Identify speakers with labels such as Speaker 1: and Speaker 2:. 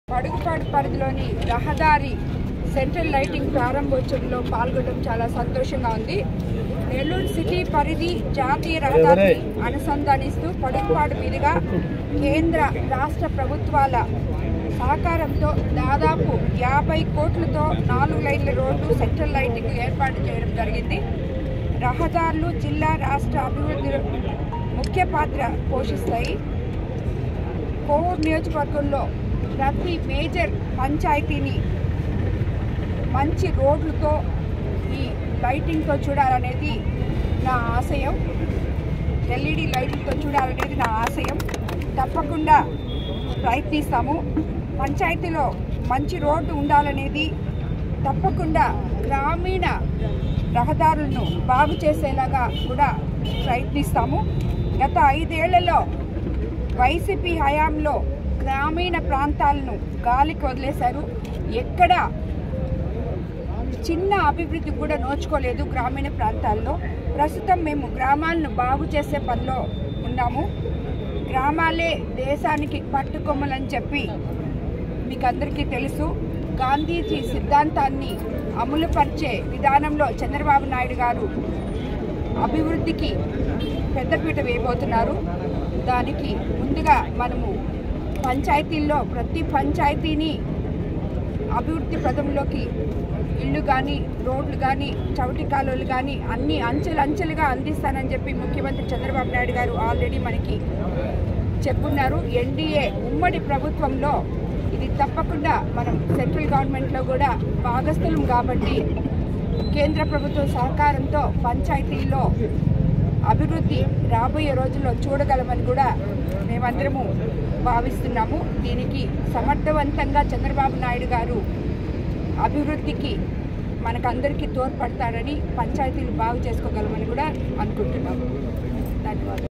Speaker 1: పడుగుపాడు పరిధిలోని రహదారి central lighting ప్రారంభోత్సవంలో పాల్గొనడం చాలా సంతోషంగా ఉంది. నెల్లూరు సిటీ పరిధి జాతీయ రహదారిని అనుసంధానిస్తూ పడుగుపాడు మీదుగా కేంద్ర రాష్ట్ర ప్రభుత్వాల సహకారంతో దాదాపు 50 కోట్లతో 4 లైన్ల రోడ్డు సెంట్రల్ లైటింగ్ ఏర్పాటు చేయడం జరిగింది. రహదారులు జిల్లా రాష్ట్ర అభివృద్ధిలో ముఖ్య పాత్ర పోషిస్తాయి. కోవూరు నియోజకవర్గంలో ప్రతి మేజర్ పంచాయతీని మంచి రోడ్లతో ఈ లైటింగ్తో చూడాలనేది నా ఆశయం. ఎల్ఈడి లైటింగ్తో చూడాలనేది నా ఆశయం. తప్పకుండా ప్రయత్నిస్తాము. పంచాయతీలో మంచి రోడ్డు ఉండాలనేది తప్పకుండా గ్రామీణ రహదారులను బాగు చేసేలాగా కూడా ప్రయత్నిస్తాము. గత 5 ఏళ్లలో వైసీపీ హయాంలో గ్రామీణ ప్రాంతాలను గాలికి వదిలేశారు. ఎక్కడ చిన్న అభివృద్ధి కూడా నోచుకోలేదు గ్రామీణ ప్రాంతాల్లో. ప్రస్తుతం మేము గ్రామాలను బాగు చేసే పనిలో ఉన్నాము. గ్రామాలే దేశానికి పట్టుకొమ్మలని చెప్పి మీకు అందరికీ తెలుసు. గాంధీజీ సిద్ధాంతాన్ని అమలుపరిచే విధానంలో చంద్రబాబు నాయుడు గారు అభివృద్ధికి పెద్దపీట వేయబోతున్నారు. దానికి ముందుగా మనము పంచాయతీల్లో ప్రతి పంచాయతీని అభివృద్ధి పదంలోకి ఇళ్ళు కానీ రోడ్లు కానీ చౌటి కాలువలు కానీ అన్ని అంచెలుగా అందిస్తానని చెప్పి ముఖ్యమంత్రి చంద్రబాబు నాయుడు గారు ఆల్రెడీ మనకి చెప్పున్నారు. ఎన్డీఏ ఉమ్మడి ప్రభుత్వంలో ఇది తప్పకుండా మనం సెంట్రల్ గవర్నమెంట్లో కూడా భాగస్థులం కాబట్టి కేంద్ర ప్రభుత్వ సహకారంతో పంచాయతీల్లో అభివృద్ధి రాబోయే రోజుల్లో చూడగలమని కూడా మేమందరము భావిస్తున్నాము. దీనికి సమర్థవంతంగా చంద్రబాబు నాయుడు గారు అభివృద్ధికి మనకందరికీ తోడ్పడతారని, పంచాయతీలు బాగు చేసుకోగలమని కూడా అనుకుంటున్నాము. ధన్యవాదాలు.